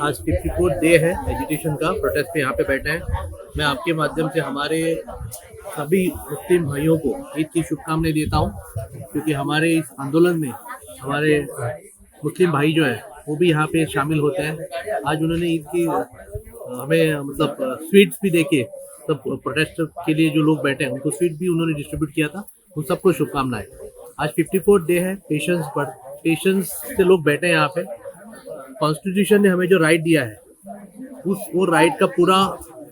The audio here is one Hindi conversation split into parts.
आज 54 डे है एजुटेशन का, प्रोटेस्ट पे यहाँ पे बैठे हैं। मैं आपके माध्यम से हमारे सभी मुस्लिम भाइयों को ईद की शुभकामनाएं देता हूँ, क्योंकि हमारे इस आंदोलन में हमारे मुस्लिम भाई जो है वो भी यहाँ पे शामिल होते हैं। आज उन्होंने ईद की हमें मतलब स्वीट्स भी देके, सब प्रोटेस्ट के लिए जो लोग बैठे हैं उनको स्वीट भी उन्होंने डिस्ट्रीब्यूट किया था। उन सबको शुभकामनाएं। आज 54 डे है, पेशेंस से लोग बैठे हैं यहाँ पे। कॉन्स्टिट्यूशन ने हमें जो राइट दिया है उस वो राइट का पूरा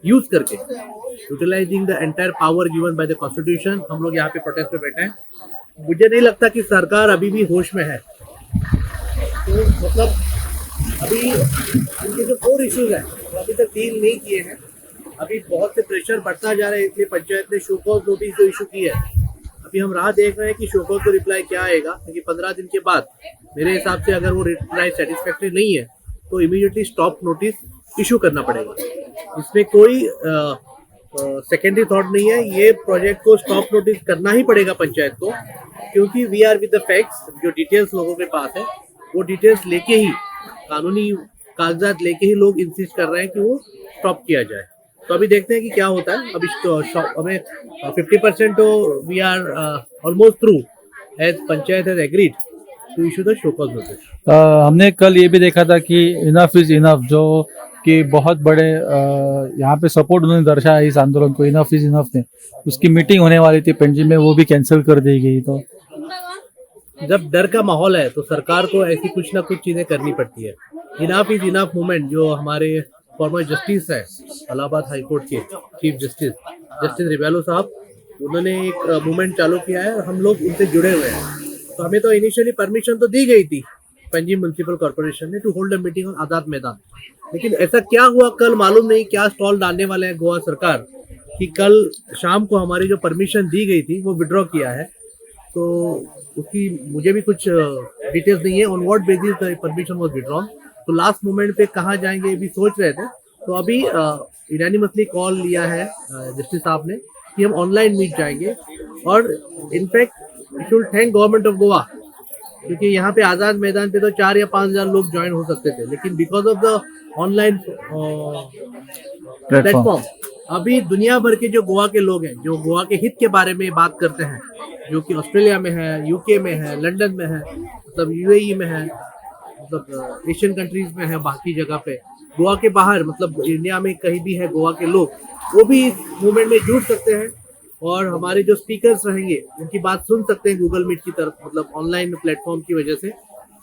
यूज करके, utilising the entire power given by the constitution, हम लोग यहाँ पे प्रोटेस्ट पे बैठे हैं। मुझे नहीं लगता कि सरकार अभी भी होश में है। तो मतलब अभी इनके जो 4 इश्यूज हैं वो अभी तक डील नहीं किए हैं। अभी बहुत से प्रेशर बढ़ता जा रहा है, इसलिए पंचायत ने शो कॉज नोटिस जो इशू की है, अभी हम राह देख रहे हैं कि शो कॉज को रिप्लाई क्या आएगा, क्योंकि 15 दिन के बाद मेरे हिसाब से अगर वो रिप्लाई सेटिस्फैक्टरी नहीं है तो इमीडिएटली स्टॉप नोटिस इशू करना पड़ेगा। इसमें कोई सेकेंडरी थॉट नहीं है, ये प्रोजेक्ट को स्टॉप नोटिस करना ही पड़ेगा पंचायत को, क्योंकि we are with the facts. जो डिटेल्स लोगों के पास है वो डिटेल्स लेके ही, कानूनी कागजात लेके ही लोग इंसिस्ट कर रहे हैं कि वो स्टॉप किया जाए। तो अभी देखते हैं कि क्या होता है। अभी हमें 50% तो we are almost through, as panchayat has agreed to issue the show cause notice. हमने कल ये भी देखा था कि इनफ इज इनफ, जो कि बहुत बड़े यहाँ पे सपोर्ट उन्होंने दर्शाया इस आंदोलन को, इनफ इज इनफ ने। उसकी मीटिंग होने वाली थी पणजी में, वो भी कैंसिल कर दी गई। तो जब डर का माहौल है तो सरकार को ऐसी कुछ ना कुछ चीजें करनी पड़ती है। इनफ इज इनफ मूवमेंट, जो हमारे फॉर्मर जस्टिस है इलाहाबाद हाई कोर्ट के चीफ जस्टिस रिवेलो साहब, उन्होंने एक मूवमेंट चालू किया है और हम लोग उनसे जुड़े हुए हैं। तो हमें तो इनिशियली परमिशन तो दी गई थी पणजी म्युनिसिपल कॉर्पोरेशन ने to hold a meeting on Azad Maidan, लेकिन ऐसा क्या हुआ कल मालूम नहीं, क्या स्टॉल डालने वाले हैं गोवा सरकार, कि कल शाम को हमारी जो परमिशन दी गई थी वो विड्रॉ किया है। तो उसकी मुझे भी कुछ डिटेल्स नहीं है on what basis the permission was withdrawn. तो लास्ट मोमेंट पे कहाँ जाएंगे ये भी सोच रहे थे। तो अभी यूनानिमसली कॉल लिया है जस्टिस साहब ने कि हम ऑनलाइन मीट जाएंगे, और in fact we should thank government of Goa, क्योंकि यहाँ पे आजाद मैदान पे तो 4 या 5 हजार लोग ज्वाइन हो सकते थे, लेकिन because of the online platform अभी दुनिया भर के जो गोवा के लोग हैं, जो गोवा के हित के बारे में बात करते हैं, जो कि ऑस्ट्रेलिया में है, यूके में है, लंदन में है, मतलब यूएई में है, मतलब एशियन कंट्रीज में है, बाकी जगह पे गोवा के बाहर, मतलब इंडिया में कहीं भी है गोवा के लोग, वो भी इस मूवमेंट में जुड़ सकते हैं और हमारे जो स्पीकर्स रहेंगे उनकी बात सुन सकते हैं गूगल मीट की तरफ, मतलब ऑनलाइन प्लेटफॉर्म की वजह से।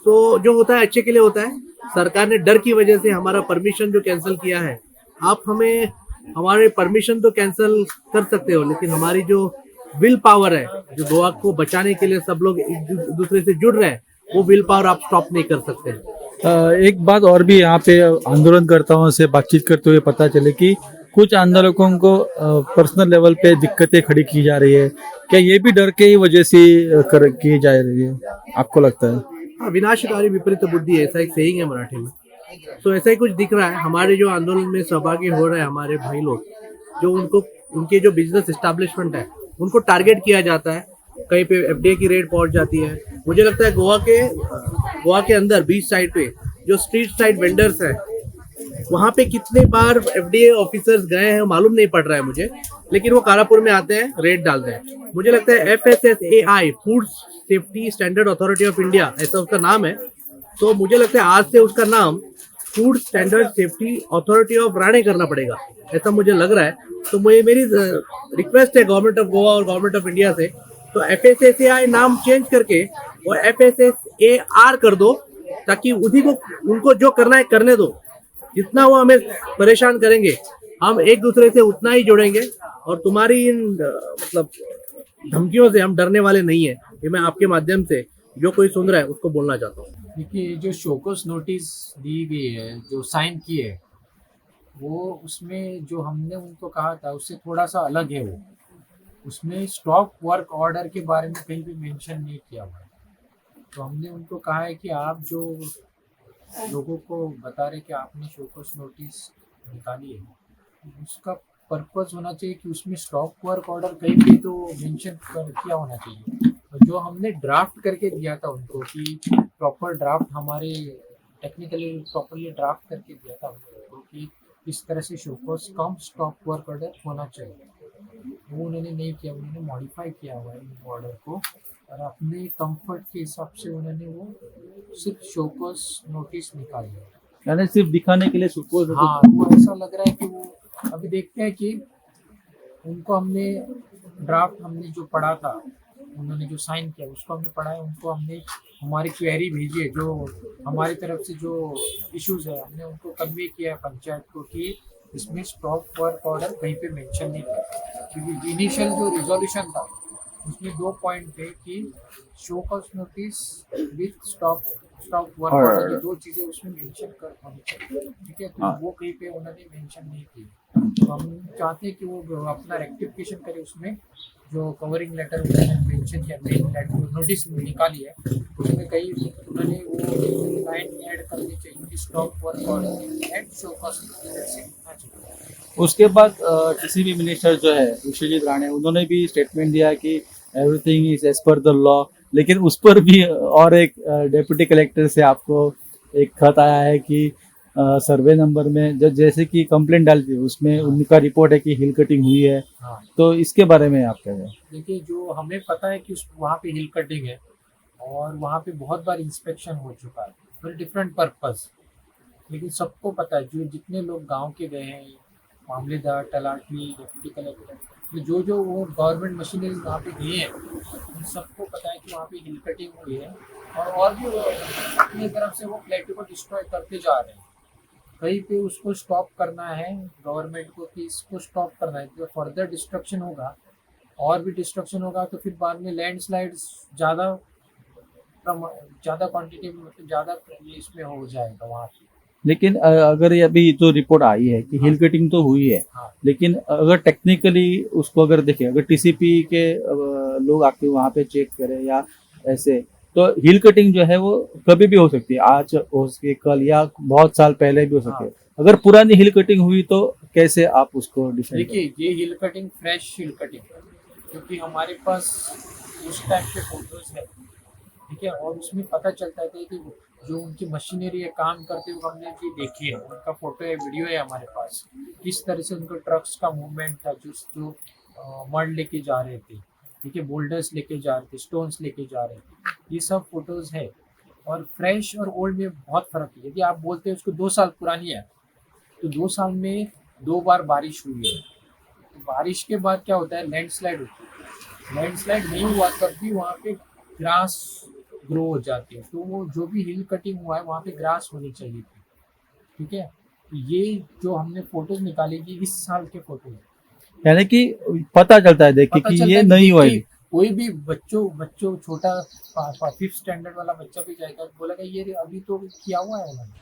तो जो होता है अच्छे के लिए होता है। सरकार ने डर की वजह से हमारा परमिशन जो कैंसिल किया है, आप हमें हमारे परमिशन तो कैंसिल कर सकते हो, लेकिन हमारी जो विल पावर है, जो गोवा को बचाने के लिए सब लोग एक दूसरे से जुड़ रहे हैं, वो विल पावर आप स्टॉप नहीं कर सकते। एक बात और भी यहाँ पे आंदोलनकर्ताओं से बातचीत करते हुए पता चले कि कुछ आंदोलकों को पर्सनल लेवल पे दिक्कतें खड़ी की जा रही है। क्या ये भी डर के ही वजह से की जा रही है, आपको लगता है? हाँ, विनाशकारी विपरीत बुद्धि, ऐसा एक सेइंग है मराठी में। तो ऐसा ही कुछ दिख रहा है। हमारे जो आंदोलन में सहभागी हो रहे हैं हमारे भाई लोग, जो उनके जो बिजनेस एस्टैब्लिशमेंट है उनको टारगेट किया जाता है, कहीं पे एफडीए की रेट पहुंच जाती है। मुझे लगता है गोवा के अंदर बीच साइड पे जो स्ट्रीट साइड वेंडर्स हैं, वहां पे कितने बार एफडीए ऑफिसर्स गए हैं मालूम नहीं पड़ रहा है मुझे, लेकिन वो कारापुर में आते हैं, रेट डालते हैं। मुझे लगता है FSSAI, food safety standard authority of India, ऐसा उसका नाम है। तो मुझे लगता है आज से उसका नाम food standard safety authority of Rane करना पड़ेगा, ऐसा मुझे लग रहा है। तो मेरी रिक्वेस्ट है गवर्नमेंट ऑफ गोवा और गवर्नमेंट ऑफ इंडिया से, तो FSSAI नाम चेंज करके वो FSSAR कर दो, ताकि उनको जो करना है करने दो। जितना वो हमें परेशान करेंगे हम एक दूसरे से उतना ही जुड़ेंगे, और तुम्हारी इन मतलब धमकियों से हम डरने वाले नहीं है। ये मैं आपके माध्यम से जो कोई सुन रहा है उसको बोलना चाहता हूँ। देखिए, जो शोकस नोटिस दी गई है, जो साइन की है, वो उसमें जो हमने उनको कहा था उससे थोड़ा सा अलग है। वो उसमें स्टॉप वर्क ऑर्डर के बारे में कहीं भी मेंशन नहीं किया हुआ है। तो हमने उनको कहा है कि आप जो लोगों को बता रहे कि आपने शोकस नोटिस निकाली है, उसका पर्पस होना चाहिए कि उसमें स्टॉप वर्क ऑर्डर कहीं भी तो मेंशन किया होना चाहिए। जो हमने ड्राफ्ट करके दिया था उनको कि प्रॉपर ड्राफ्ट हमारे टेक्निकली प्रॉपरली ड्राफ्ट करके दिया था हम लोगों को कि इस तरह से शो को कम स्टॉप वर्क ऑर्डर होना चाहिए। वो उन्होंने नहीं किया, उन्होंने मॉडिफाई किया हुआ है ऑर्डर को और अपने कंफर्ट के हिसाब से उन्होंने वो सिर्फ शो को नोटिस निकाली है। यानी सिर्फ दिखाने के लिए सपोज हाँ, वो ऐसा लग रहा है कि वो अभी देखते हैं कि उनको हमने ड्राफ्ट हमने जो पढ़ा था, उन्होंने जो साइन किया उसको हमने पढ़ा है, उनको हमने हमारी क्वेरी भेजी है, जो हमारी तरफ से जो इश्यूज है हमने उनको कन्वे किया है पंचायत को कि इसमें स्टॉप वर्क ऑर्डर कहीं पे मेंशन नहीं किया, क्योंकि इनिशियल जो रिजोल्यूशन था उसमें 2 पॉइंट थे कि show cause notice with stop work order, ये 2 चीजें उसमें मेंशन कर होनी चाहिए। ठीक है, तो वो कहीं पे उन्होंने मेंशन नहीं की। तो हम चाहते हैं कि वो अपना रेक्टिफिकेशन करे, उसमें जो कवरिंग लेटर उन्होंने मेंशन किया, मेन लेटर नोटिस निकाली है उसमें कहीं उन्होंने वो लाइन ऐड करनी चाहिए कि stop work order and show cause notice लिखना चाहिए। उसके बाद किसी भी मिनिस्टर जो है विश्वजीत राणे, उन्होंने भी स्टेटमेंट दिया कि everything is as per the law, लेकिन उस पर भी और एक डेप्यूटी कलेक्टर से आपको एक खत आया है कि सर्वे नंबर में जैसे कि कंप्लेंट डालती है उसमें उनका रिपोर्ट है कि हिल कटिंग हुई है। हाँ, तो इसके बारे में आप क्या कहें? देखिए, जो हमें पता है कि वहाँ पे हिल कटिंग है और वहाँ पे बहुत बार इंस्पेक्शन हो चुका है फॉर डिफरेंट पर्पस, लेकिन सबको पता है, जो जितने लोग गांव के गए हैं, मामलेदार, तलाटी, डिप्टी कलेक्टर, तो जो वो गवर्नमेंट मशीनरी वहाँ पे गए हैं उन सबको पता है कि वहाँ पे हिल कटिंग हुई है और भी वो अपनी तरफ से वो प्लेटो को डिस्ट्रॉय करते जा रहे हैं। कहीं पे उसको स्टॉप करना है गवर्नमेंट को कि इसको स्टॉप करना है, जो फर्दर डिस्ट्रक्शन होगा और भी डिस्ट्रक्शन होगा तो फिर बाद में लैंडस्लाइड्स ज़्यादा क्वांटिटी में, मतलब ज़्यादा इसमें हो जाएगा वहाँ पे। लेकिन अगर ये अभी जो रिपोर्ट आई है कि हिल कटिंग तो हुई है, हाँ, लेकिन अगर टेक्निकली उसको अगर देखें, अगर टीसीपी के लोग आके वहाँ पे चेक करें या ऐसे, तो हिल कटिंग जो है वो कभी भी हो सकती है, आज हो सकती है, कल या बहुत साल पहले भी हो सकती है। अगर पुरानी हिल कटिंग हुई तो कैसे आप उसको डिसाइड? देखिए, ये hill cutting fresh hill cutting है, क्योंकि हमारे पास उस टाइप के फोटोज है, ठीक है, और उसमें पता चलता है कि जो उनकी मशीनरी है काम करते हुए हमने भी देखी है, उनका फोटो है, वीडियो है हमारे पास, किस तरह से उनके ट्रक्स का मूवमेंट था, जो मड लेके जा रहे थे, ठीक है, बोल्डर्स लेके जा रहे थे, स्टोन्स लेके जा रहे थे, ये सब फोटोज है। और फ्रेश और ओल्ड में बहुत फर्क है। यदि आप बोलते हैं उसको 2 साल पुरानी है तो 2 साल में 2 बार बारिश हुई है, तो बारिश के बाद क्या होता है, लैंडस्लाइड होती है, लैंडस्लाइड नहीं हुआ तब भी वहाँ पे ग्रास ग्रो हो जाती है, तो वो जो भी हिल कटिंग हुआ है वहाँ पे ग्रास होनी चाहिए थी, ठीक है। तो ये जो हमने फोटोज निकाली ये इस साल के फोटो है, यानी कि पता चलता है देख के कि ये नहीं हुआ है। कोई भी बच्चों छोटा 5th स्टैंडर्ड वाला बच्चा भी जाएगा बोलेगा ये अभी तो किया हुआ है उन्होंने।